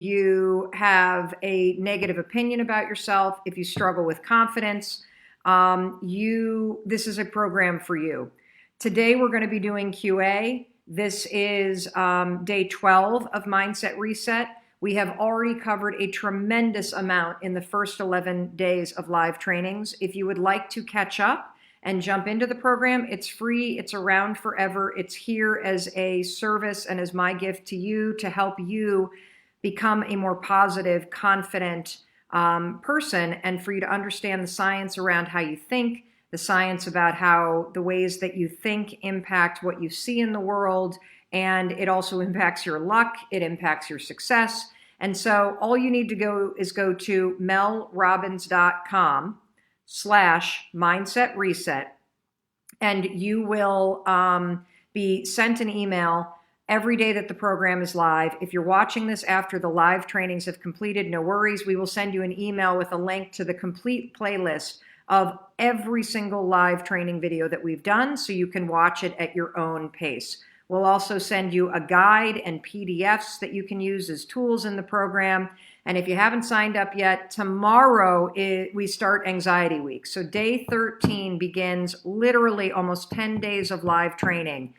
you have a negative opinion about yourself, if you struggle with confidence, this is a program for you. Today we're going to be doing QA. This is day 12 of Mindset Reset. We have already covered a tremendous amount in the first 11 days of live trainings. If you would like to catch up and jump into the program, it's free, it's around forever. It's here as a service and as my gift to you to help you become a more positive, confident person, and for you to understand the science around how you think, the science about how the ways that you think impact what you see in the world, and it also impacts your luck, it impacts your success. And so all you need to go to melrobbins.com/mindset reset, and you will be sent an email every day that the program is live. If you're watching this after the live trainings have completed, no worries. We will send you an email with a link to the complete playlist of every single live training video that we've done, so you can watch it at your own pace. We'll also send you a guide and PDFs that you can use as tools in the program. And if you haven't signed up yet, tomorrow we start Anxiety Week. So day 13 begins literally almost 10 days of live training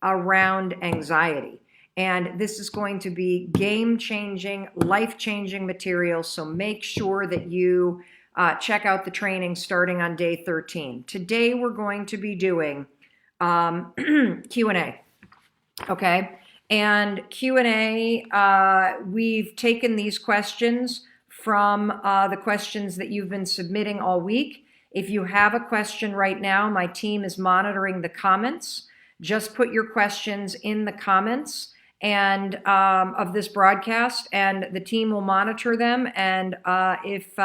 around anxiety. And this is going to be game-changing, life-changing material. So make sure that you check out the training starting on day 13. Today we're going to be doing Q&A. Okay, and Q&A, we've taken these questions from the questions that you've been submitting all week. If you have a question right now, my team is monitoring the comments. Just put your questions in the comments and of this broadcast, and the team will monitor them. And if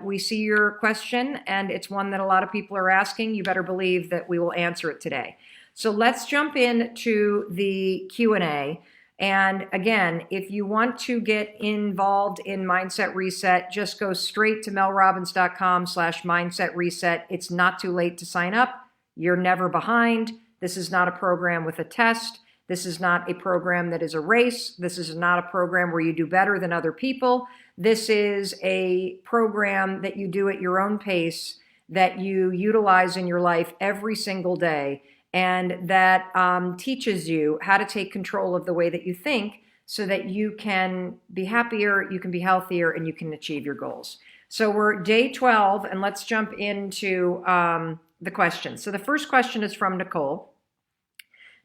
we see your question and it's one that a lot of people are asking, you better believe that we will answer it today. So let's jump into the Q&A. And again, if you want to get involved in Mindset Reset, just go straight to melrobbins.com/mindset reset. It's not too late to sign up. You're never behind. This is not a program with a test. This is not a program that is a race. This is not a program where you do better than other people. This is a program that you do at your own pace, that you utilize in your life every single day, and that teaches you how to take control of the way that you think so that you can be happier, you can be healthier, and you can achieve your goals. So we're day 12, and let's jump into the questions. So the first question is from Nicole.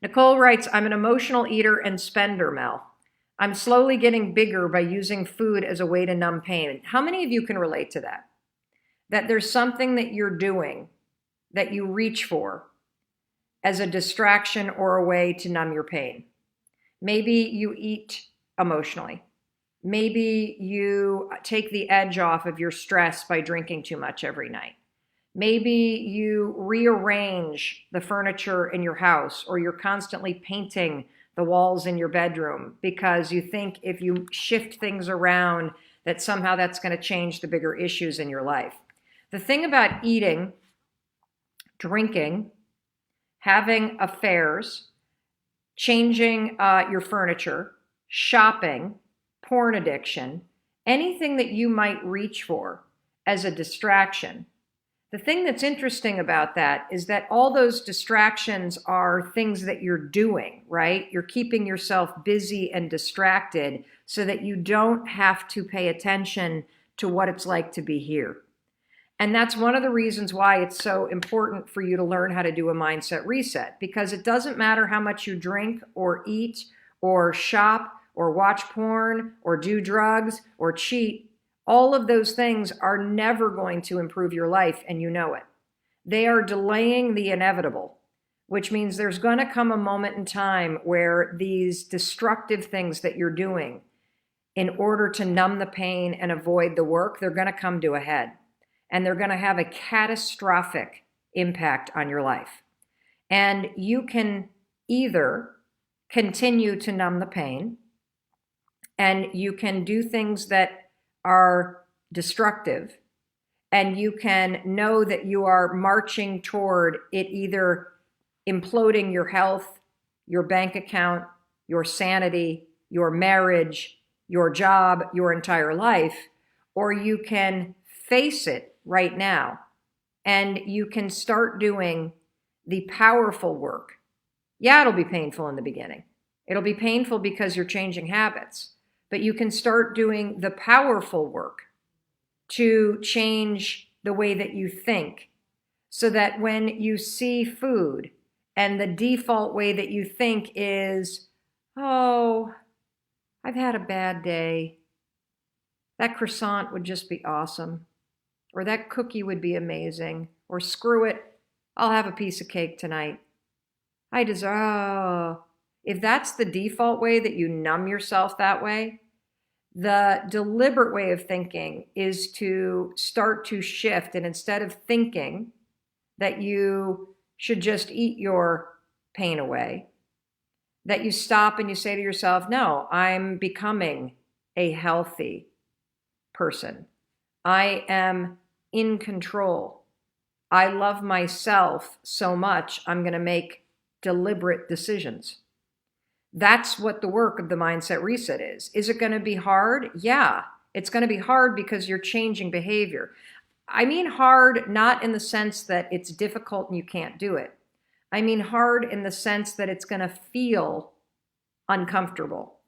Nicole writes, I'm an emotional eater and spender, Mel. I'm slowly getting bigger by using food as a way to numb pain. How many of you can relate to that? That there's something that you're doing that you reach for as a distraction or a way to numb your pain. Maybe you eat emotionally. Maybe you take the edge off of your stress by drinking too much every night. Maybe you rearrange the furniture in your house, or you're constantly painting the walls in your bedroom because you think if you shift things around that somehow that's going to change the bigger issues in your life. The thing about eating, drinking, having affairs, changing your furniture, shopping, porn addiction, anything that you might reach for as a distraction. The thing that's interesting about that is that all those distractions are things that you're doing, right? You're keeping yourself busy and distracted so that you don't have to pay attention to what it's like to be here. And that's one of the reasons why it's so important for you to learn how to do a mindset reset, because it doesn't matter how much you drink or eat or shop or watch porn or do drugs or cheat. All of those things are never going to improve your life, and you know it. They are delaying the inevitable, which means there's going to come a moment in time where these destructive things that you're doing in order to numb the pain and avoid the work, they're going to come to a head, and they're going to have a catastrophic impact on your life. And you can either continue to numb the pain, and you can do things that are destructive, and you can know that you are marching toward it either imploding your health, your bank account, your sanity, your marriage, your job, your entire life, or you can face it right now and you can start doing the powerful work. Yeah, it'll be painful in the beginning. It'll be painful because you're changing habits, but you can start doing the powerful work to change the way that you think so that when you see food and the default way that you think is, oh, I've had a bad day. That croissant would just be awesome. Or that cookie would be amazing. Or screw it, I'll have a piece of cake tonight. I deserve, oh. If that's the default way that you numb yourself that way, the deliberate way of thinking is to start to shift. And instead of thinking that you should just eat your pain away, that you stop and you say to yourself, no, I'm becoming a healthy person. I am in control. I love myself so much, I'm going to make deliberate decisions. That's what the work of the mindset reset is. Is it going to be hard? Yeah, it's going to be hard because you're changing behavior. I mean hard not in the sense that it's difficult and you can't do it. I mean hard in the sense that it's going to feel uncomfortable.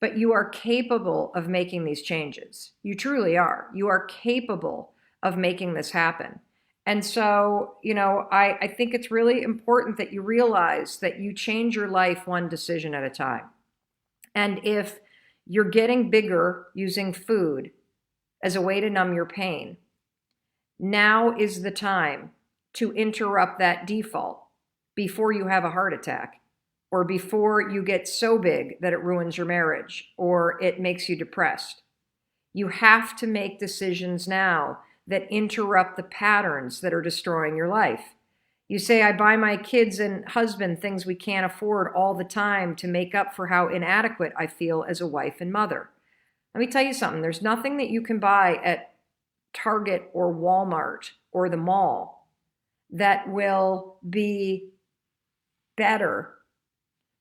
But you are capable of making these changes. You truly are. You are capable of making this happen. And so, I think it's really important that you realize that you change your life one decision at a time. And if you're getting bigger using food as a way to numb your pain, now is the time to interrupt that default before you have a heart attack or before you get so big that it ruins your marriage or it makes you depressed. You have to make decisions now that interrupt the patterns that are destroying your life. You say, I buy my kids and husband things we can't afford all the time to make up for how inadequate I feel as a wife and mother. Let me tell you something. There's nothing that you can buy at Target or Walmart or the mall that will be better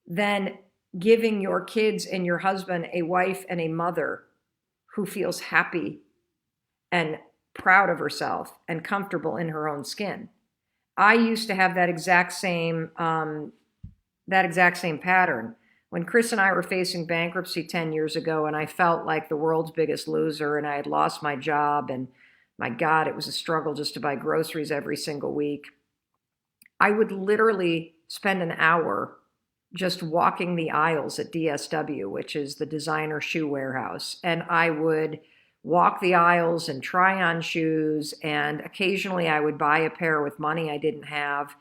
than giving your kids and your husband a wife and a mother who feels happy and proud of herself and comfortable in her own skin. I used to have that exact same pattern. When Chris and I were facing bankruptcy 10 years ago and I felt like the world's biggest loser and I had lost my job and my God, it was a struggle just to buy groceries every single week, I would literally spend an hour just walking the aisles at DSW, which is the designer shoe warehouse. And I would walk the aisles and try on shoes. And occasionally I would buy a pair with money I didn't have.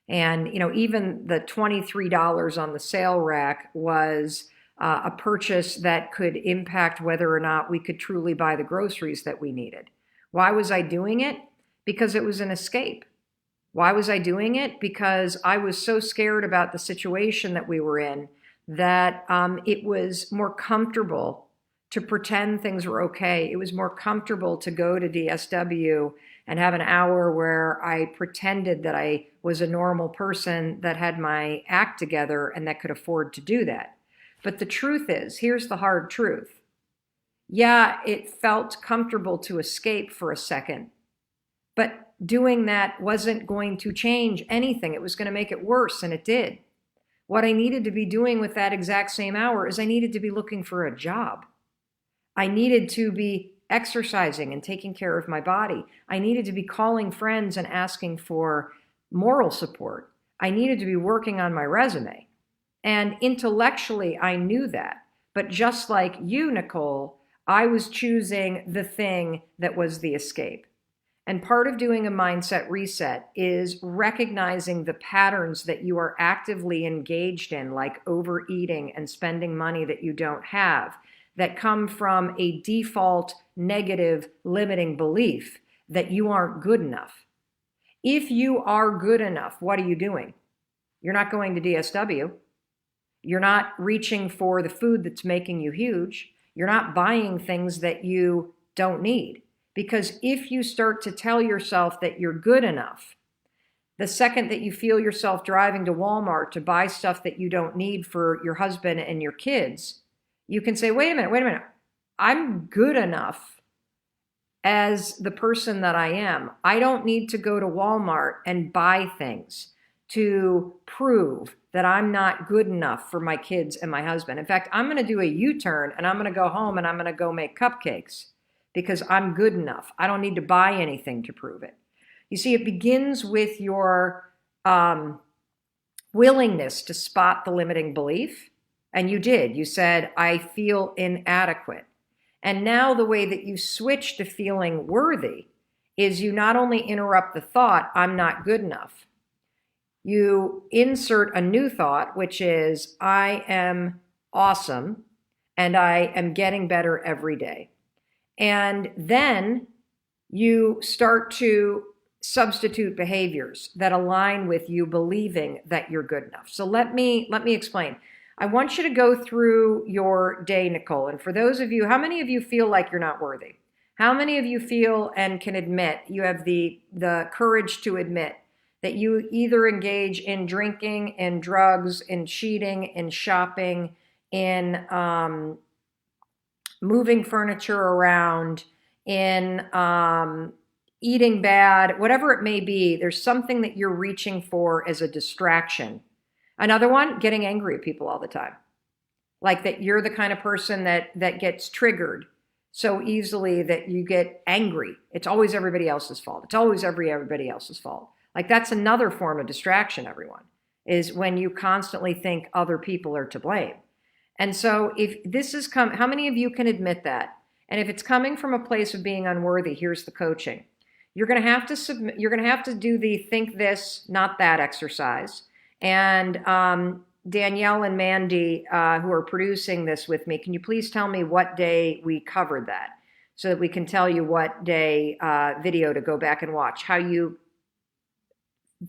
And, even the $23 on the sale rack was a purchase that could impact whether or not we could truly buy the groceries that we needed. Why was I doing it? Because it was an escape. Why was I doing it? Because I was so scared about the situation that we were in that it was more comfortable to pretend things were okay. It was more comfortable to go to DSW and have an hour where I pretended that I was a normal person that had my act together and that could afford to do that. But the truth is, here's the hard truth. Yeah, it felt comfortable to escape for a second, but doing that wasn't going to change anything. It was going to make it worse, and it did. What I needed to be doing with that exact same hour is I needed to be looking for a job. I needed to be exercising and taking care of my body. I needed to be calling friends and asking for moral support. I needed to be working on my resume. And intellectually, I knew that. But just like you, Nicole, I was choosing the thing that was the escape. And part of doing a mindset reset is recognizing the patterns that you are actively engaged in, like overeating and spending money that you don't have, that come from a default negative limiting belief that you aren't good enough. If you are good enough, what are you doing? You're not going to DSW. You're not reaching for the food that's making you huge. You're not buying things that you don't need. Because if you start to tell yourself that you're good enough, the second that you feel yourself driving to Walmart to buy stuff that you don't need for your husband and your kids, You can say, wait a minute. I'm good enough as the person that I am. I don't need to go to Walmart and buy things to prove that I'm not good enough for my kids and my husband. In fact, I'm going to do a U-turn and I'm going to go home and I'm going to go make cupcakes because I'm good enough. I don't need to buy anything to prove it. You see, it begins with your willingness to spot the limiting belief. And you did. You said, I feel inadequate. And now the way that you switch to feeling worthy is you not only interrupt the thought, I'm not good enough. You insert a new thought, which is, I am awesome and I am getting better every day. And then you start to substitute behaviors that align with you believing that you're good enough. So let me explain. I want you to go through your day, Nicole. And for those of you, how many of you feel like you're not worthy? How many of you feel and can admit, you have the courage to admit that you either engage in drinking, in drugs, in cheating, in shopping, in moving furniture around, in eating bad, whatever it may be, there's something that you're reaching for as a distraction. Another one, getting angry at people all the time. Like that you're the kind of person that gets triggered so easily that you get angry. It's always everybody else's fault. It's always everybody else's fault. Like that's another form of distraction, everyone, is when you constantly think other people are to blame. And so if this is how many of you can admit that? And if it's coming from a place of being unworthy, here's the coaching. You're going to have to submit, you're going to have to do the think this, not that exercise. And Danielle and Mandy, who are producing this with me, can you please tell me what day we covered that so that we can tell you what day video to go back and watch, how you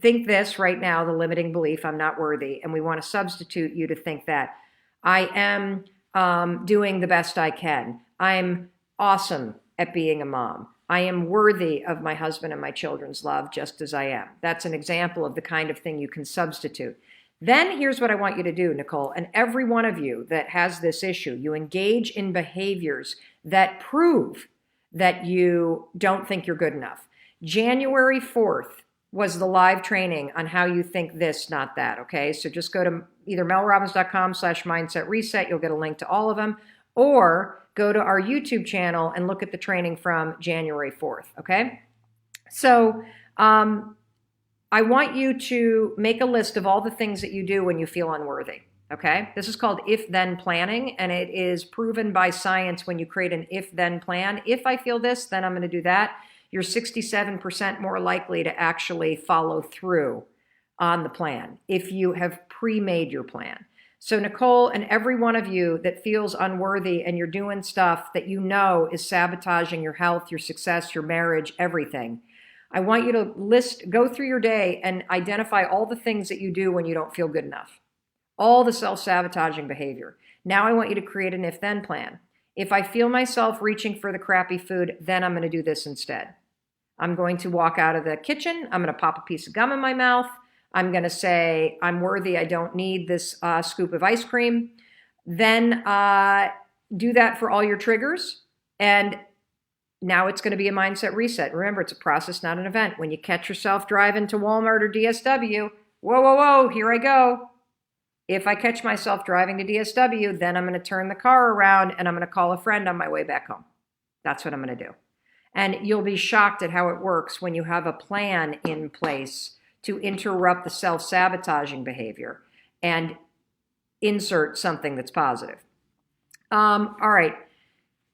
think this right now, the limiting belief, I'm not worthy. And we want to substitute you to think that I am doing the best I can. I'm awesome at being a mom. I am worthy of my husband and my children's love just as I am. That's an example of the kind of thing you can substitute. Then here's what I want you to do, Nicole, and every one of you that has this issue, you engage in behaviors that prove that you don't think you're good enough. January 4th was the live training on how you think this, not that, okay? So just go to either melrobbins.com/mindset reset. You'll get a link to all of them, or go to our YouTube channel and look at the training from January 4th, okay? So I want you to make a list of all the things that you do when you feel unworthy, okay? This is called if-then planning, and it is proven by science when you create an if-then plan. If I feel this, then I'm going to do that. You're 67% more likely to actually follow through on the plan if you have pre-made your plan. So Nicole, and every one of you that feels unworthy and you're doing stuff that you know is sabotaging your health, your success, your marriage, everything, I want you to go through your day and identify all the things that you do when you don't feel good enough. All the self-sabotaging behavior. Now I want you to create an if-then plan. If I feel myself reaching for the crappy food, then I'm going to do this instead. I'm going to walk out of the kitchen. I'm going to pop a piece of gum in my mouth. I'm going to say, I'm worthy. I don't need this scoop of ice cream. Then do that for all your triggers. And now it's going to be a mindset reset. Remember, it's a process, not an event. When you catch yourself driving to Walmart or DSW, whoa, here I go. If I catch myself driving to DSW, then I'm going to turn the car around and I'm going to call a friend on my way back home. That's what I'm going to do. And you'll be shocked at how it works when you have a plan in place to interrupt the self-sabotaging behavior and insert something that's positive. All right,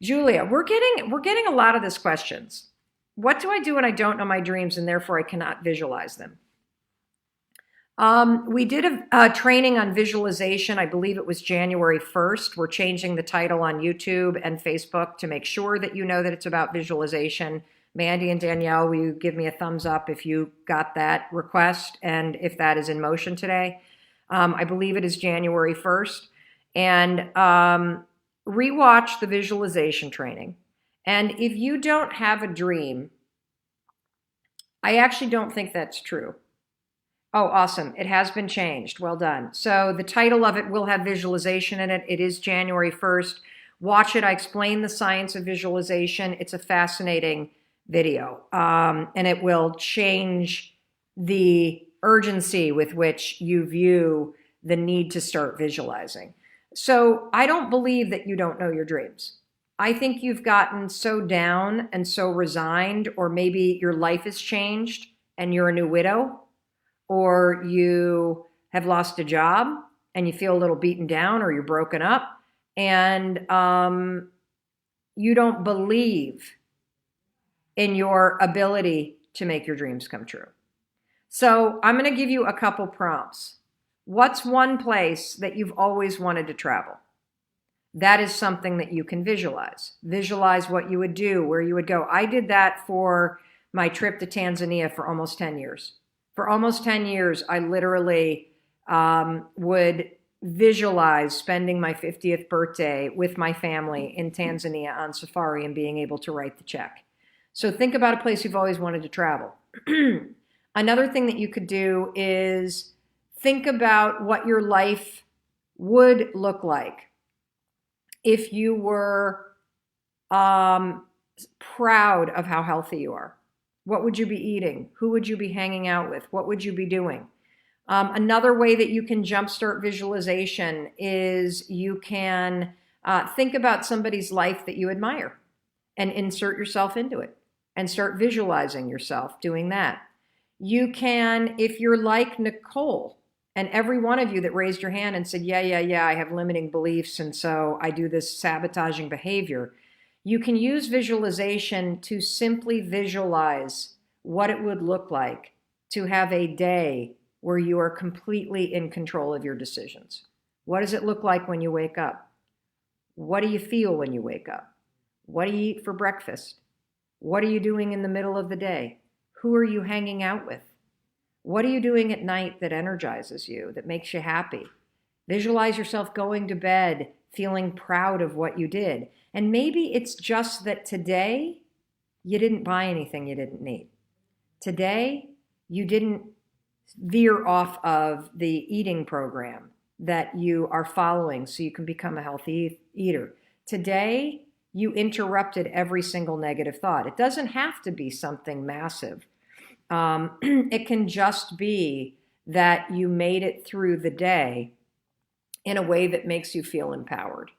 Julia, we're getting a lot of these questions. What do I do when I don't know my dreams and therefore I cannot visualize them? We did a training on visualization. I believe it was January 1st. We're changing the title on YouTube and Facebook to make sure that you know that it's about visualization. Mandy and Danielle, will you give me a thumbs up if you got that request and if that is in motion today? I believe it is January 1st. And rewatch the visualization training. And if you don't have a dream, I actually don't think that's true. Oh, awesome. It has been changed. Well done. So the title of it will have visualization in it. It is January 1st. Watch it. I explain the science of visualization. It's a fascinating video, and it will change the urgency with which you view the need to start visualizing. So I don't believe that you don't know your dreams. I think you've gotten so down and so resigned, or maybe your life has changed and you're a new widow, or you have lost a job and you feel a little beaten down, or you're broken up, and you don't believe in your ability to make your dreams come true. So I'm going to give you a couple prompts. What's one place that you've always wanted to travel? That is something that you can visualize. Visualize what you would do, where you would go. I did that for my trip to Tanzania for almost 10 years. For almost 10 years, I literally would visualize spending my 50th birthday with my family in Tanzania on safari and being able to write the check. So think about a place you've always wanted to travel. Another thing that you could do is think about what your life would look like if you were proud of how healthy you are. What would you be eating? Who would you be hanging out with? What would you be doing? Another way that you can jumpstart visualization is you can think about somebody's life that you admire and insert yourself into it and start visualizing yourself doing that. You can, if you're like Nicole, and every one of you that raised your hand and said, yeah, I have limiting beliefs, and so I do this sabotaging behavior, you can use visualization to simply visualize what it would look like to have a day where you are completely in control of your decisions. What does it look like when you wake up? What do you feel when you wake up? What do you eat for breakfast? What are you doing in the middle of the day? Who are you hanging out with? What are you doing at night that energizes you, that makes you happy? Visualize yourself going to bed, feeling proud of what you did. And maybe it's just that today you didn't buy anything you didn't need. Today you didn't veer off of the eating program that you are following so you can become a healthy eater. Today you interrupted every single negative thought. It doesn't have to be something massive. It can just be that you made it through the day in a way that makes you feel empowered.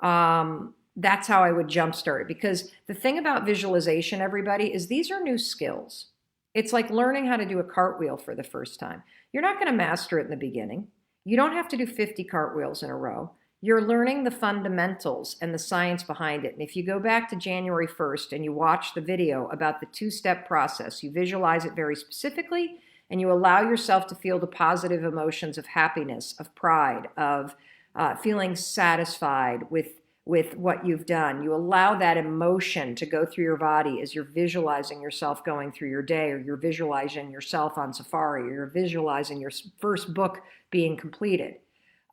That's how I would jumpstart it. Because the thing about visualization, everybody, is these are new skills. It's like learning how to do a cartwheel for the first time. You're not going to master it in the beginning. You don't have to do 50 cartwheels in a row. You're learning the fundamentals and the science behind it. And if you go back to January 1st and you watch the video about the two-step process, you visualize it very specifically, and you allow yourself to feel the positive emotions of happiness, of pride, of feeling satisfied with what you've done. You allow that emotion to go through your body as you're visualizing yourself going through your day, or you're visualizing yourself on safari, or you're visualizing your first book being completed.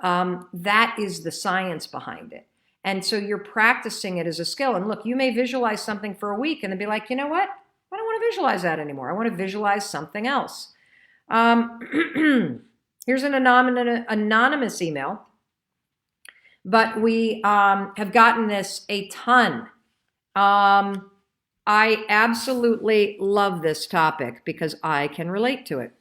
That is the science behind it. And so you're practicing it as a skill. And look, you may visualize something for a week and then be like, you know what? I don't want to visualize that anymore. I want to visualize something else. Here's an anonymous email, but we have gotten this a ton. I absolutely love this topic because I can relate to it.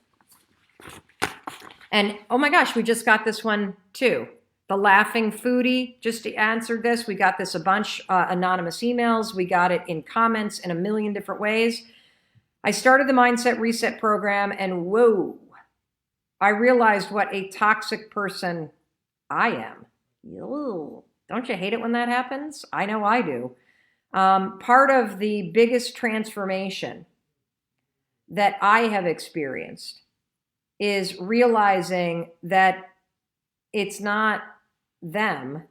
And oh my gosh, we just got this one too. The Laughing Foodie just answered this. We got this a bunch, anonymous emails. We got it in comments in a million different ways. I started the Mindset Reset program and whoa, I realized what a toxic person I am. Ew. Don't you hate it when that happens? I know I do. Part of the biggest transformation that I have experienced is realizing that it's not them,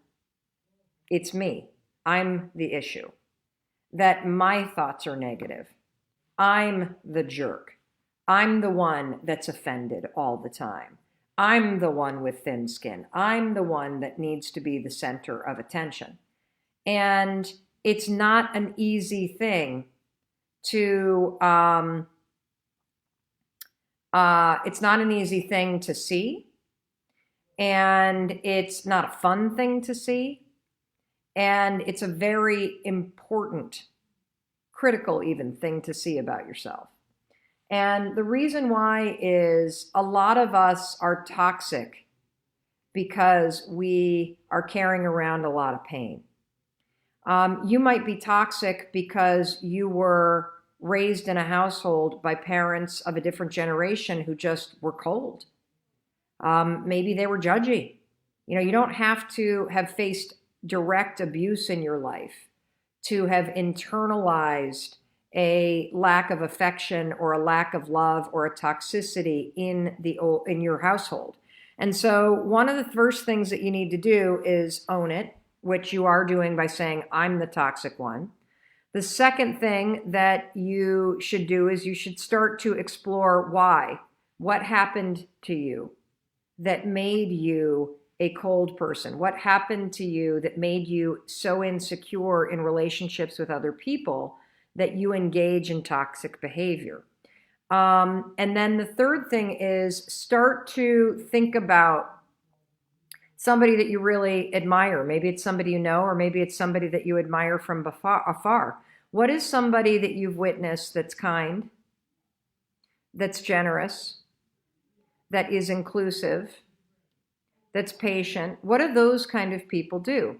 it's me. I'm the issue. That my thoughts are negative. I'm the jerk. I'm the one that's offended all the time. I'm the one with thin skin. I'm the one that needs to be the center of attention. And it's not an easy thing to It's not an easy thing to see, and it's not a fun thing to see, and it's a very important, critical even thing to see about yourself. And the reason why is a lot of us are toxic because we are carrying around a lot of pain. You might be toxic because you were raised in a household by parents of a different generation who just were cold. Maybe they were judgy. You don't have to have faced direct abuse in your life to have internalized a lack of affection or a lack of love or a toxicity in your household. And so one of the first things that you need to do is own it, which you are doing by saying, I'm the toxic one. The second thing that you should do is you should start to explore why. What happened to you that made you a cold person? What happened to you that made you so insecure in relationships with other people that you engage in toxic behavior? And then the third thing is start to think about somebody that you really admire. Maybe it's somebody you know, or maybe it's somebody that you admire from afar. What is somebody that you've witnessed that's kind, that's generous, that is inclusive, that's patient? What do those kind of people do?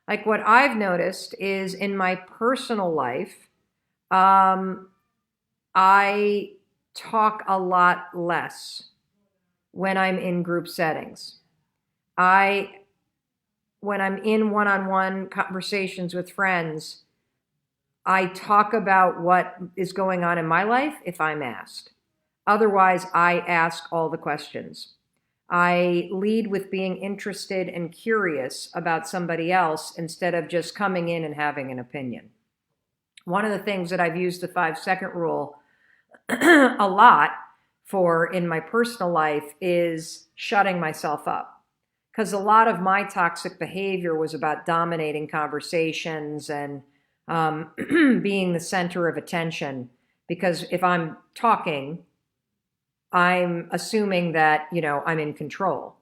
Like what I've noticed is in my personal life, I talk a lot less when I'm in group settings. When I'm in one-on-one conversations with friends, I talk about what is going on in my life if I'm asked. Otherwise, I ask all the questions. I lead with being interested and curious about somebody else instead of just coming in and having an opinion. One of the things that I've used the 5-second rule a lot for in my personal life is shutting myself up. Because a lot of my toxic behavior was about dominating conversations and being the center of attention. Because if I'm talking, I'm assuming that, I'm in control.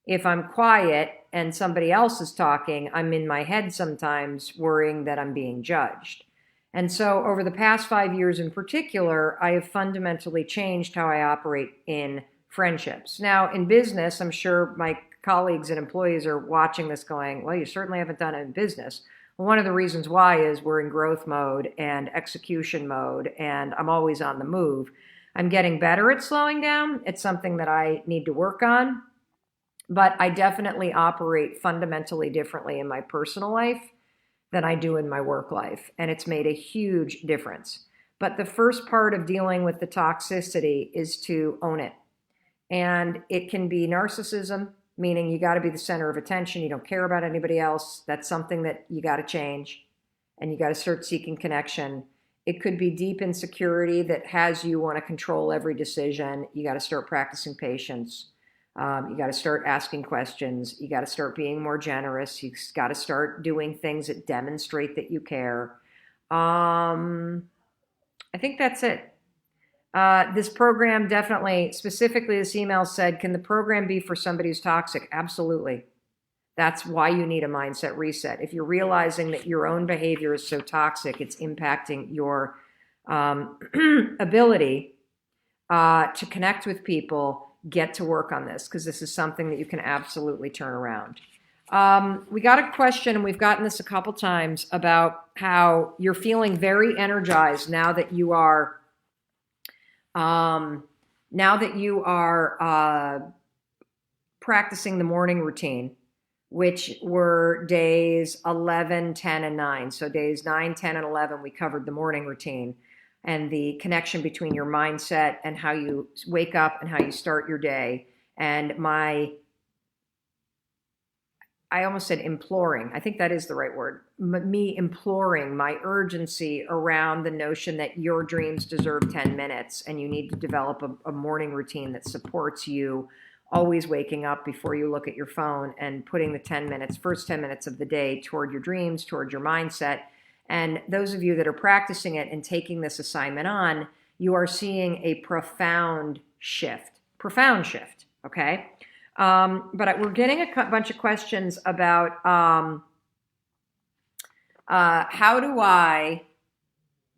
If I'm quiet and somebody else is talking, I'm in my head sometimes worrying that I'm being judged. And so over the past 5 years in particular, I have fundamentally changed how I operate in friendships. Now, in business, I'm sure my colleagues and employees are watching this going, well, you certainly haven't done it in business. Well, one of the reasons why is we're in growth mode and execution mode, and I'm always on the move. I'm getting better at slowing down. It's something that I need to work on, but I definitely operate fundamentally differently in my personal life than I do in my work life, and it's made a huge difference. But the first part of dealing with the toxicity is to own it. And it can be narcissism, meaning you got to be the center of attention. You don't care about anybody else. That's something that you got to change, and you got to start seeking connection. It could be deep insecurity that has you want to control every decision. You got to start practicing patience. You got to start asking questions. You got to start being more generous. You got to start doing things that demonstrate that you care. I think that's it. This program definitely, specifically this email said, can the program be for somebody who's toxic? Absolutely. That's why you need a mindset reset. If you're realizing that your own behavior is so toxic, it's impacting your ability to connect with people, get to work on this, because this is something that you can absolutely turn around. We got a question, and we've gotten this a couple times, about how you're feeling very energized now that you are practicing the morning routine, which were days 11, 10, and 9. So days 9, 10, and 11, we covered the morning routine and the connection between your mindset and how you wake up and how you start your day. And I almost said imploring. I think that is the right word. Me imploring my urgency around the notion that your dreams deserve 10 minutes and you need to develop a morning routine that supports you always waking up before you look at your phone and putting the first 10 minutes of the day toward your dreams, toward your mindset. And those of you that are practicing it and taking this assignment on, you are seeing a profound shift, profound shift. Okay. But we're getting a bunch of questions about how do I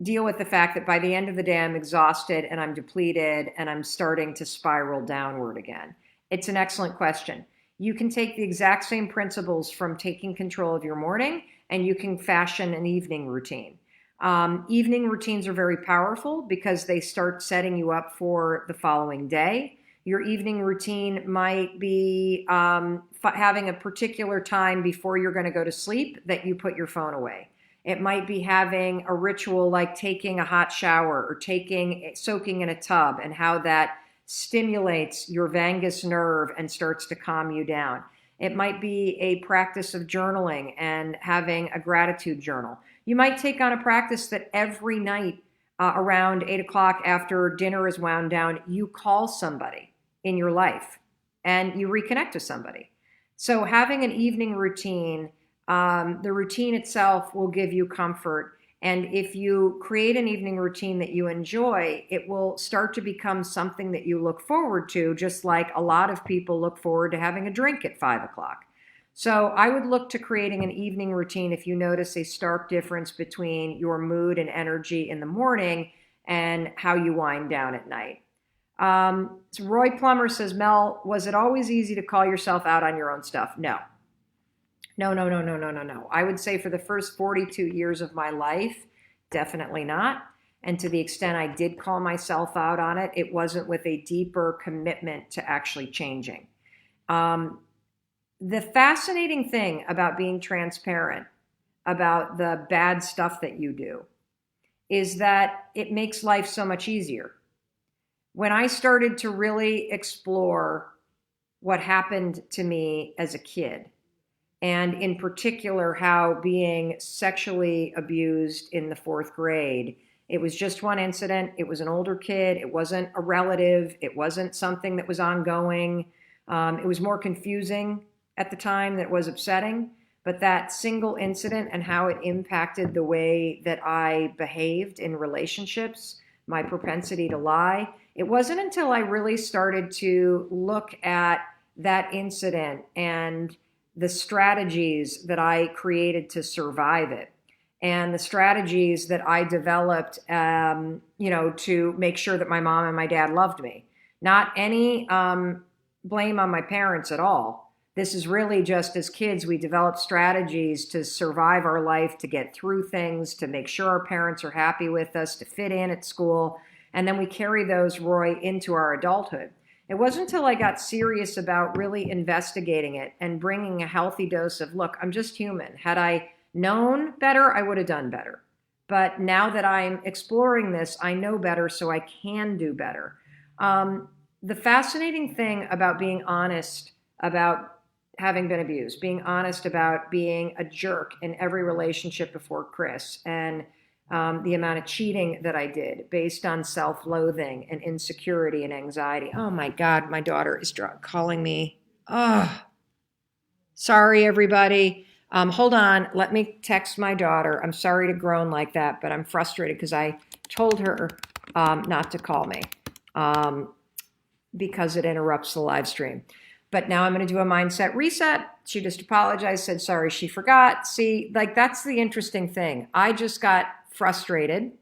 deal with the fact that by the end of the day, I'm exhausted and I'm depleted and I'm starting to spiral downward again. It's an excellent question. You can take the exact same principles from taking control of your morning and you can fashion an evening routine. Evening routines are very powerful because they start setting you up for the following day. Your evening routine might be having a particular time before you're going to go to sleep that you put your phone away. It might be having a ritual like taking a hot shower or soaking in a tub and how that stimulates your vagus nerve and starts to calm you down. It might be a practice of journaling and having a gratitude journal. You might take on a practice that every night around 8 o'clock after dinner is wound down, you call somebody in your life and you reconnect with somebody. So having an evening routine, the routine itself will give you comfort. And if you create an evening routine that you enjoy, it will start to become something that you look forward to, just like a lot of people look forward to having a drink at 5 o'clock. So I would look to creating an evening routine if you notice a stark difference between your mood and energy in the morning and how you wind down at night. So Roy Plummer says, Mel, was it always easy to call yourself out on your own stuff? No. No. I would say for the first 42 years of my life, definitely not. And to the extent I did call myself out on it, it wasn't with a deeper commitment to actually changing. The fascinating thing about being transparent about the bad stuff that you do is that it makes life so much easier. When I started to really explore what happened to me as a kid, and in particular, how being sexually abused in the 4th grade, it was just one incident. It was an older kid. It wasn't a relative. It wasn't something that was ongoing. It was more confusing at the time than it was upsetting. But that single incident and how it impacted the way that I behaved in relationships, my propensity to lie, it wasn't until I really started to look at that incident and the strategies that I created to survive it and the strategies that I developed, to make sure that my mom and my dad loved me. Not any blame on my parents at all. This is really just as kids, we develop strategies to survive our life, to get through things, to make sure our parents are happy with us, to fit in at school. And then we carry those, Roy, into our adulthood. It wasn't until I got serious about really investigating it and bringing a healthy dose of, look, I'm just human. Had I known better, I would have done better. But now that I'm exploring this, I know better, so I can do better. The fascinating thing about being honest about having been abused, being honest about being a jerk in every relationship before Chris, and the amount of cheating that I did based on self-loathing and insecurity and anxiety. Oh my God, my daughter is calling me. Oh, sorry, everybody. Hold on. Let me text my daughter. I'm sorry to groan like that, but I'm frustrated because I told her not to call me because it interrupts the live stream. But now I'm going to do a mindset reset. She just apologized, said sorry she forgot. See, like that's the interesting thing. I just got frustrated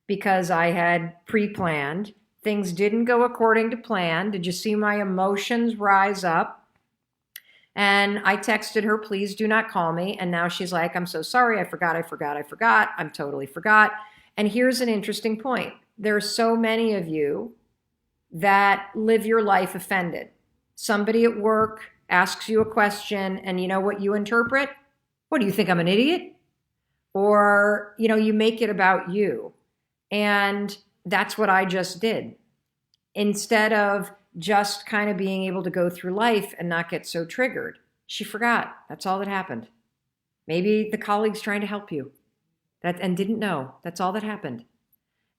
because I had pre-planned. Things didn't go according to plan. Did you see my emotions rise up? And I texted her, please do not call me. And now she's like, I'm so sorry. I forgot. I'm totally forgot. And here's an interesting point. There are so many of you that live your life offended. Somebody at work asks you a question and you know what you interpret? What, do you think I'm an idiot? Or, you make it about you. And that's what I just did. Instead of just kind of being able to go through life and not get so triggered. She forgot. That's all that happened. Maybe the colleague's trying to help you and didn't know. That's all that happened.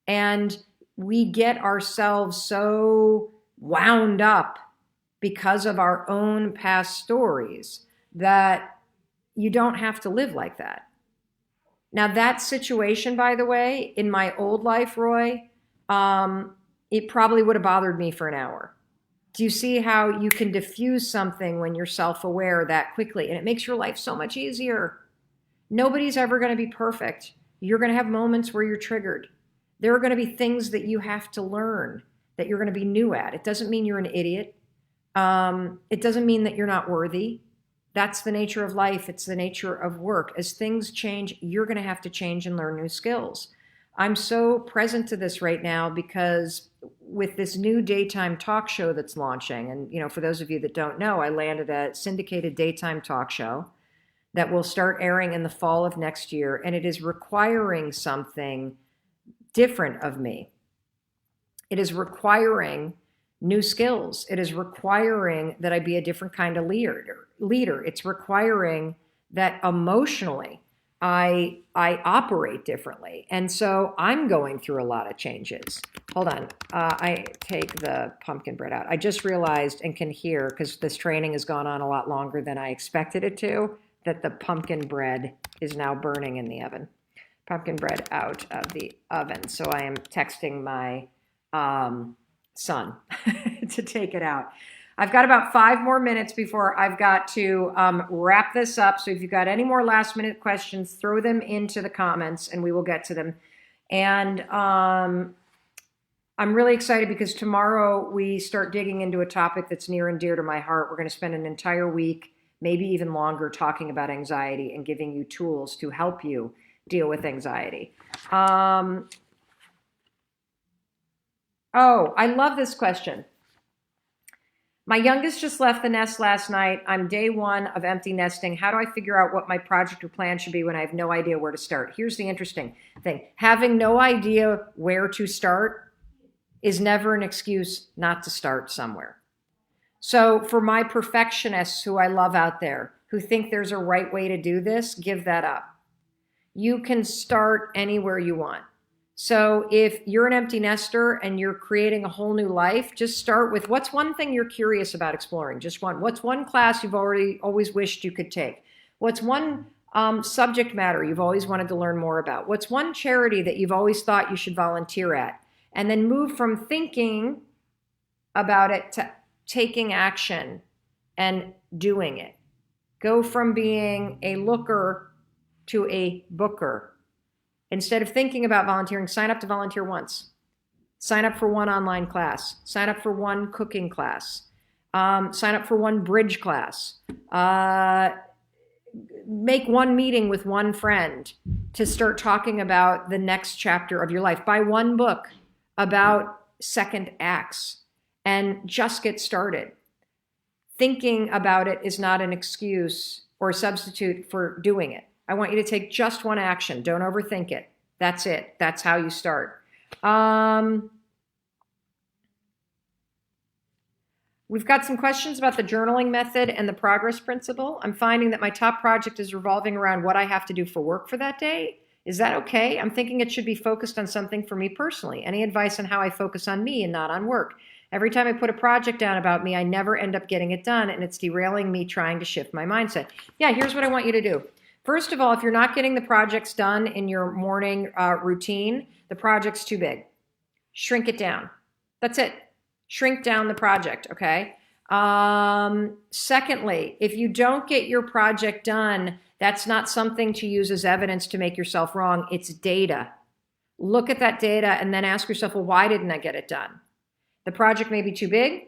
And we get ourselves so wound up because of our own past stories that you don't have to live like that. Now, that situation, by the way, in my old life, Roy, it probably would have bothered me for an hour. Do you see how you can diffuse something when you're self-aware that quickly? And it makes your life so much easier. Nobody's ever going to be perfect. You're going to have moments where you're triggered. There are going to be things that you have to learn that you're going to be new at. It doesn't mean you're an idiot. It doesn't mean that you're not worthy. That's the nature of life. It's the nature of work. As things change, you're going to have to change and learn new skills. I'm so present to this right now because with this new daytime talk show that's launching, and for those of you that don't know, I landed a syndicated daytime talk show that will start airing in the fall of next year, and it is requiring something different of me. It is requiring new skills. It is requiring that I be a different kind of leader. It's requiring that emotionally I operate differently. And so I'm going through a lot of changes. Hold on. I take the pumpkin bread out. I just realized and can hear, because this training has gone on a lot longer than I expected it to, that the pumpkin bread is now burning in the oven. Pumpkin bread out of the oven. So I am texting my son to take it out. I've got about 5 more minutes before I've got to wrap this up. So if you've got any more last minute questions, throw them into the comments and we will get to them. And I'm really excited because tomorrow we start digging into a topic that's near and dear to my heart. We're going to spend an entire week, maybe even longer, talking about anxiety and giving you tools to help you deal with anxiety. Oh, I love this question. My youngest just left the nest last night. I'm day 1 of empty nesting. How do I figure out what my project or plan should be when I have no idea where to start? Here's the interesting thing. Having no idea where to start is never an excuse not to start somewhere. So for my perfectionists who I love out there, who think there's a right way to do this, give that up. You can start anywhere you want. So if you're an empty nester and you're creating a whole new life, just start with what's one thing you're curious about exploring? Just one. What's one class you've always wished you could take? What's one subject matter you've always wanted to learn more about? What's one charity that you've always thought you should volunteer at? And then move from thinking about it to taking action and doing it. Go from being a looker to a booker. Instead of thinking about volunteering, sign up to volunteer once. Sign up for one online class. Sign up for one cooking class. Sign up for one bridge class. Make one meeting with one friend to start talking about the next chapter of your life. Buy one book about second acts and just get started. Thinking about it is not an excuse or a substitute for doing it. I want you to take just one action. Don't overthink it. That's it. That's how you start. We've got some questions about the journaling method and the progress principle. I'm finding that my top project is revolving around what I have to do for work for that day. Is that okay? I'm thinking it should be focused on something for me personally. Any advice on how I focus on me and not on work? Every time I put a project down about me, I never end up getting it done, and it's derailing me trying to shift my mindset. Yeah, here's what I want you to do. First of all, if you're not getting the projects done in your morning routine, the project's too big. Shrink it down. That's it. Shrink down the project, okay? Secondly, if you don't get your project done, that's not something to use as evidence to make yourself wrong. It's data. Look at that data and then ask yourself, well, why didn't I get it done? The project may be too big.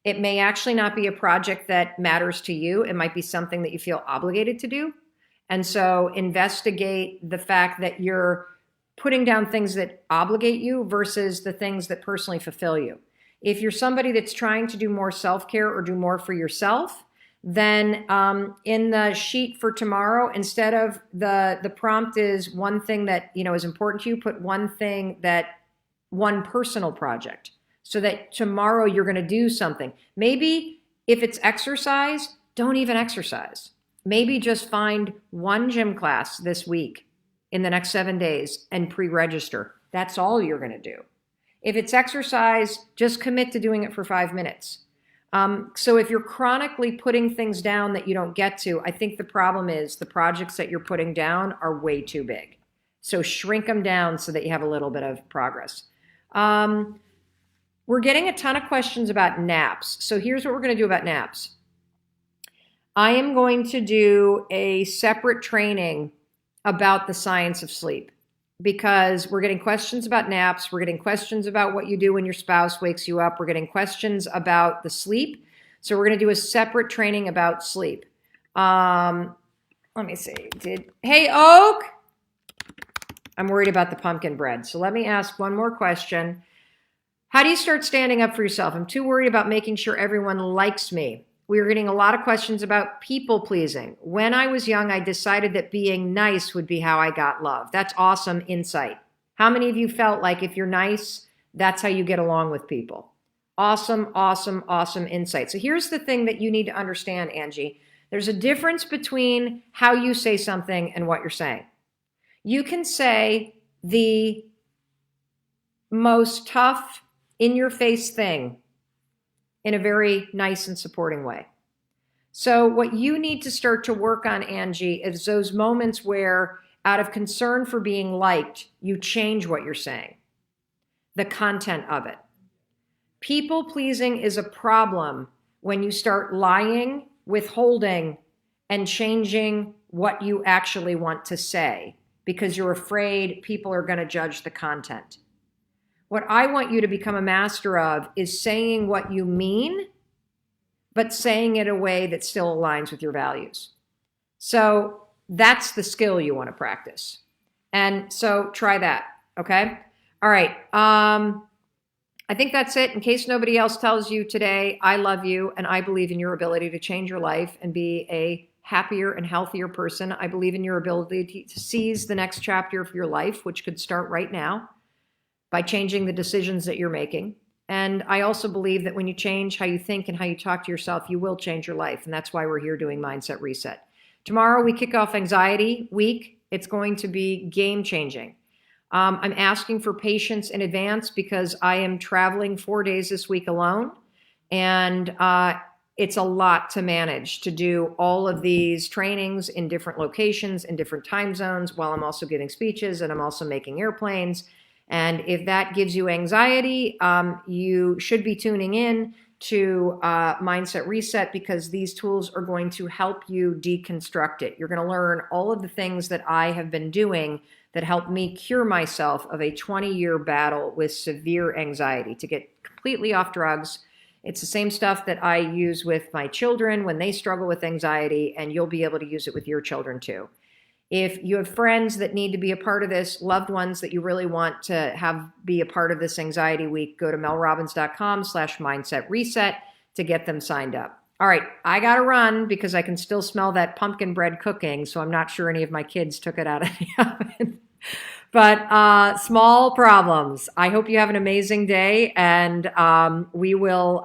It may actually not be a project that matters to you. It might be something that you feel obligated to do. And so investigate the fact that you're putting down things that obligate you versus the things that personally fulfill you. If you're somebody that's trying to do more self-care or do more for yourself, then in the sheet for tomorrow, instead of the prompt is one thing that is important to you, put one personal project, so that tomorrow you're going to do something. Maybe if it's exercise, don't even exercise. Maybe just find one gym class this week in the next 7 days and pre-register. That's all you're going to do. If it's exercise, just commit to doing it for 5 minutes. So if you're chronically putting things down that you don't get to, I think the problem is the projects that you're putting down are way too big. So shrink them down so that you have a little bit of progress. We're getting a ton of questions about naps. So here's what we're going to do about naps. I am going to do a separate training about the science of sleep because we're getting questions about naps. We're getting questions about what you do when your spouse wakes you up. We're getting questions about the sleep. So we're going to do a separate training about sleep. Let me see. Hey, Oak? I'm worried about the pumpkin bread. So let me ask one more question. How do you start standing up for yourself? I'm too worried about making sure everyone likes me. We are getting a lot of questions about people pleasing. When I was young, I decided that being nice would be how I got love. That's awesome insight. How many of you felt like if you're nice, that's how you get along with people? Awesome, awesome, awesome insight. So here's the thing that you need to understand, Angie. There's a difference between how you say something and what you're saying. You can say the most tough, in-your-face thing in a very nice and supporting way. So what you need to start to work on, Angie, is those moments where, out of concern for being liked, you change what you're saying, the content of it. People-pleasing is a problem when you start lying, withholding, and changing what you actually want to say because you're afraid people are going to judge the content. What I want you to become a master of is saying what you mean, but saying it in a way that still aligns with your values. So that's the skill you want to practice. And so try that, okay? All right. I think that's it. In case nobody else tells you today, I love you and I believe in your ability to change your life and be a happier and healthier person. I believe in your ability to seize the next chapter of your life, which could start right now, by changing the decisions that you're making. And I also believe that when you change how you think and how you talk to yourself, you will change your life. And that's why we're here doing Mindset Reset. Tomorrow we kick off Anxiety Week. It's going to be game changing. I'm asking for patience in advance because I am traveling 4 days this week alone. And it's a lot to manage to do all of these trainings in different locations, in different time zones, while I'm also giving speeches and I'm also making airplanes. And if that gives you anxiety, you should be tuning in to Mindset Reset because these tools are going to help you deconstruct it. You're going to learn all of the things that I have been doing that helped me cure myself of a 20-year battle with severe anxiety to get completely off drugs. It's the same stuff that I use with my children when they struggle with anxiety, and you'll be able to use it with your children too. If you have friends that need to be a part of this, loved ones that you really want to have be a part of this Anxiety Week, go to melrobbins.com/mindset reset to get them signed up. All right, I got to run because I can still smell that pumpkin bread cooking, so I'm not sure any of my kids took it out of the oven. But small problems. I hope you have an amazing day, and we will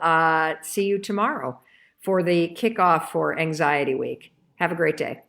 see you tomorrow for the kickoff for Anxiety Week. Have a great day.